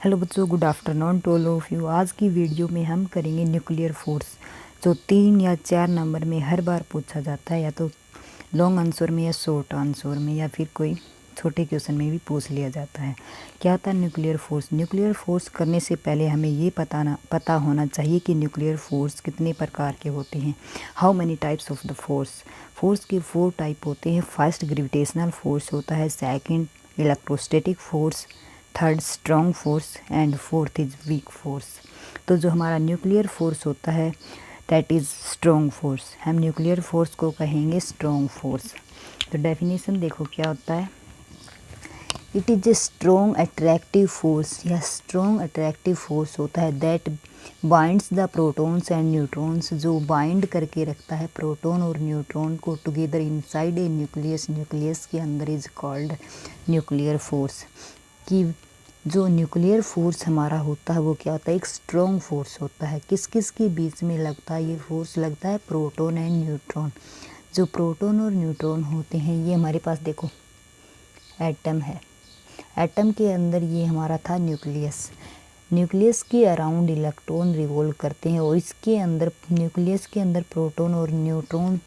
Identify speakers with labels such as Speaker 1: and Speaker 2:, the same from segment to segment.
Speaker 1: Hello बच्चों, good afternoon to all of you. आज की वीडियो में हम करेंगे न्यूक्लियर फोर्स, जो 3 या 4 नंबर में हर बार पूछा जाता है, या तो लॉन्ग आंसर में या शॉर्ट आंसर में या फिर कोई छोटे क्वेश्चन में भी पूछ लिया जाता है। क्या था न्यूक्लियर फोर्स? न्यूक्लियर फोर्स करने से पहले हमें ये पता होना चाहिए कि न्यूक्लियर फोर्स कितने प्रकार के होते हैं। How many types of the force? Force के 4 टाइप होते हैं। फर्स्ट ग्रेविटेशनल फोर्स होता है, second electrostatic force, third strong force and fourth is weak force. तो जो हमारा न्यूक्लियर फोर्स होता है दैट इज़ स्ट्रॉन्ग फोर्स। हम न्यूक्लियर फोर्स को कहेंगे स्ट्रॉन्ग फोर्स। तो डेफिनेशन देखो क्या होता है। It is a strong attractive force. यह स्ट्रॉन्ग अट्रैक्टिव फोर्स होता है that binds the protons and neutrons, जो बाइंड करके रखता है प्रोटॉन और न्यूट्रॉन को together inside a nucleus. Nucleus के अंदर इज कॉल्ड न्यूक्लियर फोर्स। कि जो न्यूक्लियर फोर्स हमारा होता है वो क्या होता है, एक स्ट्रॉन्ग फोर्स होता है। किस किस के बीच में लगता है ये फोर्स? लगता है प्रोटॉन एंड न्यूट्रॉन। जो प्रोटॉन और न्यूट्रॉन होते हैं ये हमारे पास देखो एटम है। एटम के अंदर ये हमारा था न्यूक्लियस। न्यूक्लियस के अराउंड इलेक्ट्रॉन रिवॉल्व करते हैं और इसके अंदर न्यूक्लियस के अंदर प्रोटॉन और न्यूट्रॉन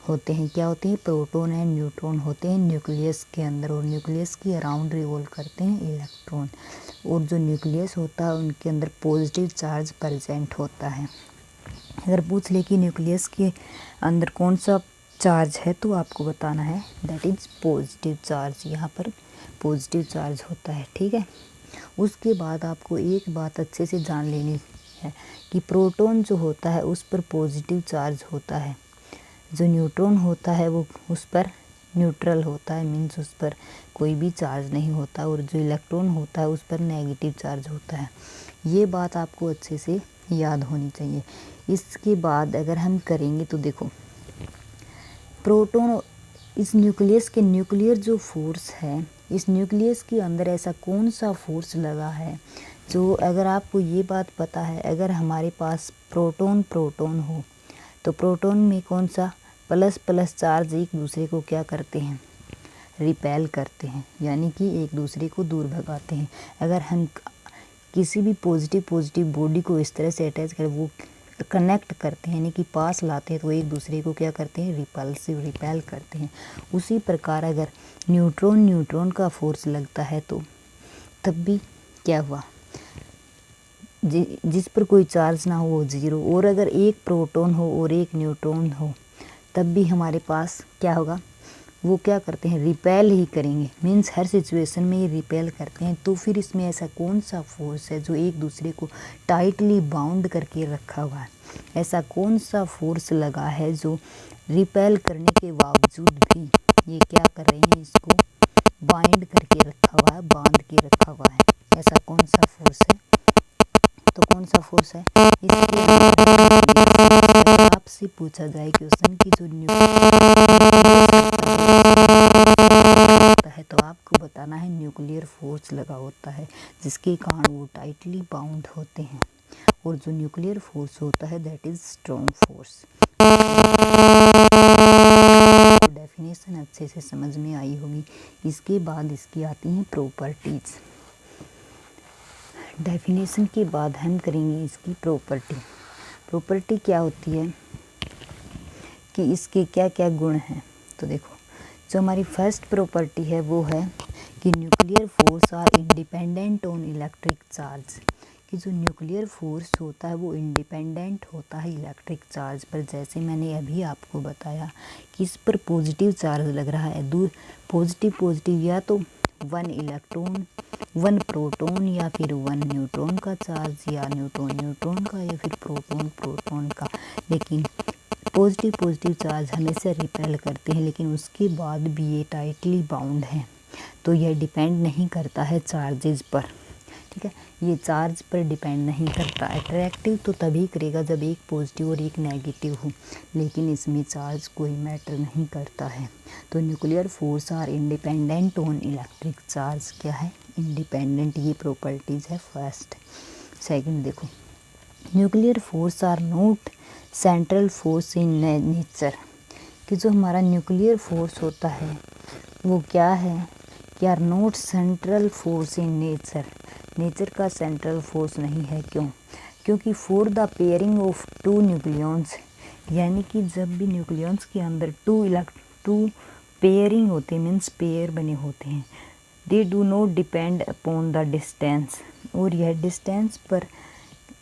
Speaker 1: होते हैं। क्या होते हैं? प्रोटॉन एंड न्यूट्रॉन होते हैं न्यूक्लियस के अंदर, और न्यूक्लियस के अराउंड रिवॉल्व करते हैं इलेक्ट्रॉन। और जो न्यूक्लियस होता है उनके अंदर पॉजिटिव चार्ज प्रेजेंट होता है। अगर पूछ ले कि न्यूक्लियस के अंदर कौन सा चार्ज है तो आपको बताना है दैट इज़ पॉजिटिव चार्ज। यहाँ पर पॉजिटिव चार्ज होता है, ठीक है। उसके बाद आपको एक बात अच्छे से जान लेनी है कि प्रोटॉन जो होता है उस पर पॉजिटिव चार्ज होता है, जो न्यूट्रॉन होता है वो उस पर न्यूट्रल होता है, मीन्स उस पर कोई भी चार्ज नहीं होता, और जो इलेक्ट्रॉन होता है उस पर नेगेटिव चार्ज होता है। ये बात आपको अच्छे से याद होनी चाहिए। इसके बाद अगर हम करेंगे तो देखो प्रोटॉन, इस न्यूक्लियस के न्यूक्लियर जो फोर्स है, इस न्यूक्लियस के अंदर ऐसा कौन सा फोर्स लगा है जो, अगर आपको ये बात पता है, अगर हमारे पास प्रोटॉन हो तो प्रोटॉन में कौन सा प्लस प्लस चार्ज एक दूसरे को क्या करते हैं? रिपेल करते हैं, यानी कि एक दूसरे को दूर भगाते हैं। अगर हम किसी भी पॉजिटिव बॉडी को इस तरह से अटैच कर वो कनेक्ट करते हैं, यानी कि पास लाते हैं, तो एक दूसरे को क्या करते हैं? रिपेल करते हैं। उसी प्रकार अगर न्यूट्रॉन का फोर्स लगता है तो तब भी क्या हुआ, जिस पर कोई चार्ज ना हो वो जीरो, और अगर एक प्रोटॉन हो और एक न्यूट्रॉन हो तब भी हमारे पास क्या होगा? वो क्या करते हैं? रिपेल ही करेंगे, मीन्स हर सिचुएशन में ये रिपेल करते हैं। तो फिर इसमें ऐसा कौन सा फोर्स है जो एक दूसरे को टाइटली बाउंड करके रखा हुआ है? ऐसा कौन सा फोर्स लगा है जो रिपेल करने के बावजूद भी ये क्या कर रहे हैं? इसको बाइंड करके रखा हुआ है, बांध के रखा हुआ है। ऐसा कौन सा फोर्स है? तो कौन सा फोर्स है? इसके अगर आपसे पूछा जाए क्वेश्चन की जो है तो आपको बताना है न्यूक्लियर फोर्स लगा होता है, जिसके कारण वो टाइटली बाउंड होते हैं, और जो न्यूक्लियर फोर्स होता है that is strong force. Definition अच्छे से समझ में आई होगी। इसके बाद इसकी आती हैं प्रॉपर्टीज। डेफिनेशन के बाद हम करेंगे इसकी प्रॉपर्टी। प्रॉपर्टी क्या होती है कि इसके क्या क्या गुण हैं? तो देखो, जो हमारी फर्स्ट प्रॉपर्टी है वो है कि nuclear force are independent on electric charge. कि जो न्यूक्लियर फोर्स होता है वो इंडिपेंडेंट होता है इलेक्ट्रिक चार्ज पर। जैसे मैंने अभी आपको बताया कि इस पर पॉजिटिव चार्ज लग रहा है, पॉजिटिव या तो 1 इलेक्ट्रॉन 1 प्रोटॉन या फिर 1 न्यूट्रॉन का चार्ज, या न्यूट्रॉन का, या फिर प्रोटॉन का। लेकिन पॉजिटिव चार्ज हमेशा रिपेल करते हैं, लेकिन उसके बाद भी ये टाइटली बाउंड है। तो यह डिपेंड नहीं करता है चार्जेस पर, ठीक है। ये चार्ज पर डिपेंड नहीं करता। अट्रैक्टिव तो तभी करेगा जब एक पॉजिटिव और एक नेगेटिव हो, लेकिन इसमें चार्ज कोई मैटर नहीं करता है। तो nuclear force are independent on electric charge. क्या है? इंडिपेंडेंट। ये प्रॉपर्टीज है फर्स्ट। सेकंड देखो, nuclear force are not central force in nature. कि जो हमारा न्यूक्लियर फोर्स होता है वो क्या है? कि are not central force in nature. Nature का सेंट्रल फोर्स नहीं है। क्यों? क्योंकि for the pairing of two nucleons, यानी कि जब भी न्यूक्लियॉन्स के अंदर टू पेयरिंग होते मीन्स पेयर बने होते हैं, they do not depend upon the distance, और यह डिस्टेंस पर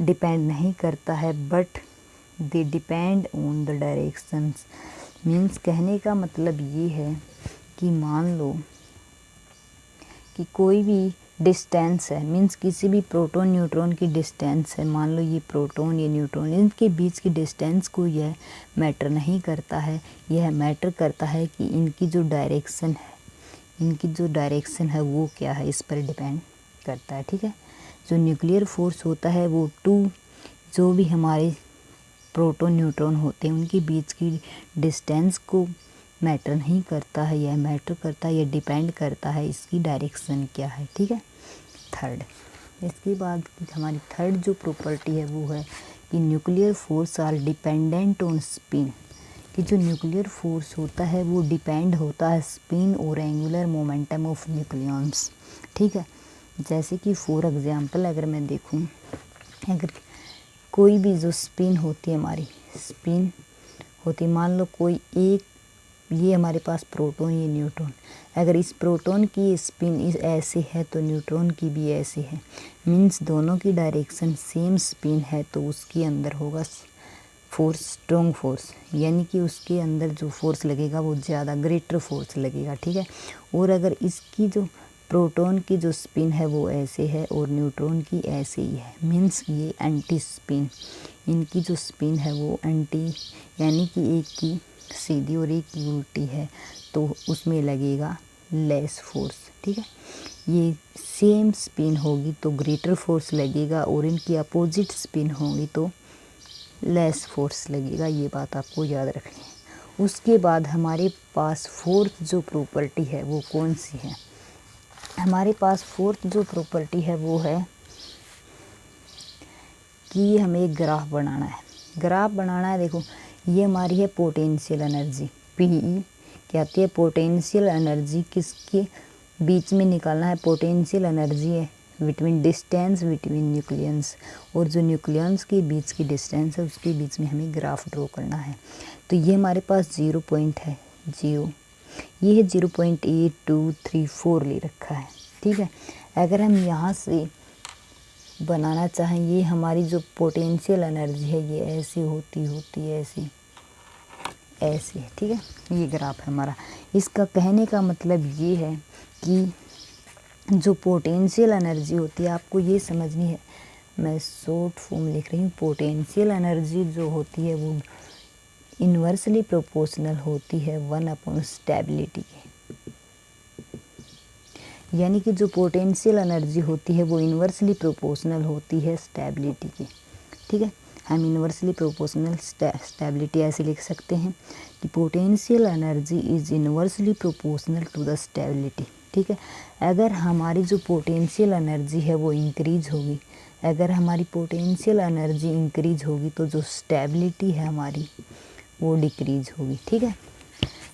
Speaker 1: डिपेंड नहीं करता है, but they depend on the directions. Means कहने का मतलब ये है कि मान लो कि कोई भी डिस्टेंस है, मीन्स किसी भी प्रोटॉन न्यूट्रॉन की डिस्टेंस है, मान लो ये प्रोटॉन ये न्यूट्रॉन, इनके बीच की डिस्टेंस को यह मैटर नहीं करता है। यह मैटर करता है कि इनकी जो डायरेक्शन है वो क्या है, इस पर डिपेंड करता है। ठीक है, जो न्यूक्लियर फोर्स होता है वो जो भी हमारे प्रोटॉन न्यूट्रॉन होते हैं उनके बीच की डिस्टेंस को मैटर नहीं करता है, यह मैटर करता है, यह डिपेंड करता है इसकी डायरेक्शन क्या है। ठीक है, थर्ड। इसके बाद हमारी थर्ड जो प्रॉपर्टी है वो है कि nuclear force are dependent on spin, कि जो न्यूक्लियर फोर्स होता है वो डिपेंड होता है स्पिन और एंगुलर मोमेंटम ऑफ न्यूक्लियॉन्स। ठीक है, जैसे कि फॉर एग्जांपल अगर मैं देखूं, अगर कोई भी जो स्पिन होती है हमारी स्पिन होती, मान लो कोई एक, ये हमारे पास प्रोटॉन ये न्यूट्रॉन, अगर इस प्रोटॉन की स्पिन इस ऐसे है तो न्यूट्रॉन की भी ऐसे है, मीन्स दोनों की डायरेक्शन सेम स्पिन है, तो उसके अंदर होगा फोर्स स्ट्रॉन्ग फोर्स, यानी कि उसके अंदर जो फोर्स लगेगा वो ज़्यादा ग्रेटर फोर्स लगेगा। ठीक है, और अगर इसकी जो प्रोटॉन की जो स्पिन है वो ऐसे है और न्यूट्रॉन की ऐसे ही है, मीन्स ये एंटी स्पिन, इनकी जो स्पिन है वो एंटी, यानी कि एक की सीधी और एक की उल्टी है, तो उसमें लगेगा लेस फोर्स। ठीक है, ये सेम स्पिन होगी तो ग्रेटर फोर्स लगेगा और इनकी अपोजिट स्पिन होगी तो लेस फोर्स लगेगा, ये बात आपको याद रखनी है। उसके बाद हमारे पास फोर्थ जो प्रॉपर्टी है वो कौन सी है? हमारे पास फोर्थ जो प्रॉपर्टी है वो है कि हमें एक ग्राफ बनाना है। ग्राफ बनाना है, देखो ये हमारी है पोटेंशियल एनर्जी, पीई क्या आती है, पोटेंशियल एनर्जी किसके बीच में निकालना है, पोटेंशियल एनर्जी है बिटवीन डिस्टेंस बिटवीन न्यूक्लियंस, और जो न्यूक्लियंस के बीच की डिस्टेंस है उसके बीच में हमें ग्राफ ड्रॉ करना है। तो ये हमारे पास 0 पॉइंट है, 0, ये है 0.8234 ले रखा है। ठीक है, अगर हम यहाँ से बनाना चाहें, ये हमारी जो पोटेंशियल एनर्जी है ये ऐसी होती ऐसी है। ठीक है, ये ग्राफ है हमारा। इसका कहने का मतलब ये है कि जो पोटेंशियल एनर्जी होती है, आपको ये समझनी है, मैं शॉर्ट फॉर्म लिख रही हूँ, पोटेंशियल एनर्जी जो होती है वो इन्वर्सली प्रोपोर्शनल होती है 1 स्टेबिलिटी के, यानी कि जो पोटेंशियल एनर्जी होती है वो इन्वर्सली प्रोपोर्शनल होती है स्टेबिलिटी की। ठीक है, हम इन्वर्सली प्रोपोर्शनल स्टेबिलिटी ऐसे लिख सकते हैं कि potential energy is inversely proportional to the stability. ठीक है, अगर हमारी जो पोटेंशियल एनर्जी है वो इंक्रीज होगी, अगर हमारी पोटेंशियल एनर्जी इंक्रीज होगी तो जो स्टेबिलिटी है हमारी वो डिक्रीज होगी। ठीक है,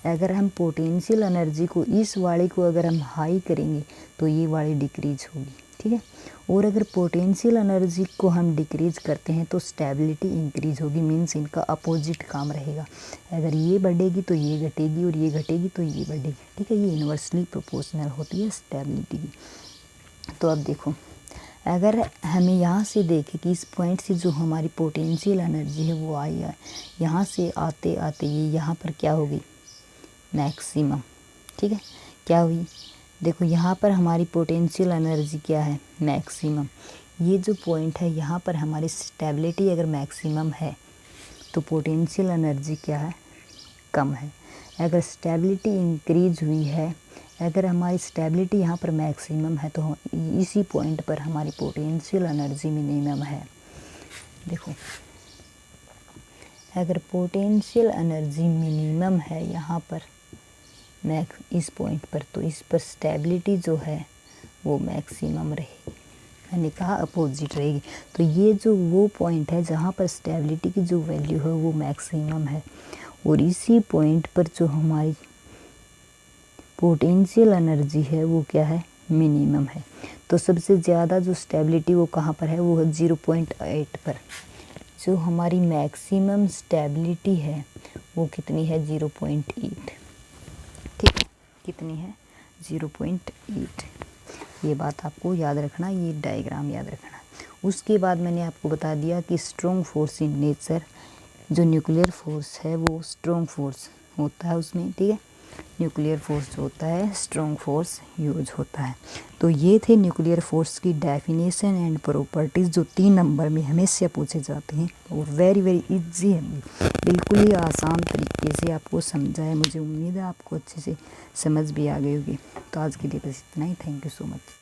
Speaker 1: अगर हम पोटेंशियल एनर्जी को इस वाली को अगर हम हाई करेंगे तो ये वाली डिक्रीज होगी। ठीक है, और अगर पोटेंशियल एनर्जी को हम डिक्रीज करते हैं तो स्टेबिलिटी इंक्रीज होगी, मीन्स इनका अपोजिट काम रहेगा, अगर ये बढ़ेगी तो ये घटेगी और ये घटेगी तो ये बढ़ेगी। ठीक है, ये इन्वर्सली प्रोपोर्शनल होती है स्टेबिलिटी की। तो अब देखो, अगर हमें यहाँ से देखें कि इस पॉइंट से जो हमारी पोटेंशियल एनर्जी है वो आई है, यहाँ से आते आते ये यहाँ पर क्या होगी, मैक्सिमम। ठीक है, क्या हुई, देखो यहाँ पर हमारी पोटेंशियल एनर्जी क्या है, मैक्सिमम। ये जो पॉइंट है यहाँ पर हमारी स्टेबिलिटी अगर मैक्सिमम है तो पोटेंशियल एनर्जी क्या है, कम है। अगर स्टेबिलिटी इंक्रीज हुई है, अगर हमारी स्टेबिलिटी यहाँ पर मैक्सिमम है तो इसी पॉइंट पर हमारी पोटेंशियल एनर्जी मिनिमम है। देखो, अगर पोटेंशियल एनर्जी मिनिमम है यहाँ पर इस पॉइंट पर, तो इस पर स्टेबिलिटी जो है वो मैक्सिमम रहेगी, मैंने कहा अपोजिट रहेगी। तो ये जो वो पॉइंट है जहाँ पर स्टेबिलिटी की जो वैल्यू है वो मैक्सिमम है, और इसी पॉइंट पर जो हमारी पोटेंशियल एनर्जी है वो क्या है, मिनिमम है। तो सबसे ज़्यादा जो स्टेबिलिटी वो कहाँ पर है, वो है 0.8 पर। जो हमारी मैक्सिमम स्टेबिलिटी है वो कितनी है, 0.8। ठीक है, कितनी है, 0.8। ये बात आपको याद रखना, ये डायग्राम याद रखना। उसके बाद मैंने आपको बता दिया कि स्ट्रॉन्ग फोर्स इन नेचर, जो न्यूक्लियर फोर्स है वो स्ट्रॉन्ग फोर्स होता है उसमें। ठीक है, न्यूक्लियर फोर्स जो होता है स्ट्रॉन्ग फोर्स यूज होता है। तो ये थे न्यूक्लियर फोर्स की डेफिनेशन एंड प्रॉपर्टीज़, जो 3 नंबर में हमेशा पूछे जाते हैं और वेरी वेरी इजी है, बिल्कुल ही आसान तरीके से आपको समझा है। मुझे उम्मीद है आपको अच्छे से समझ भी आ गई होगी। तो आज के लिए बस इतना ही। Thank you so much.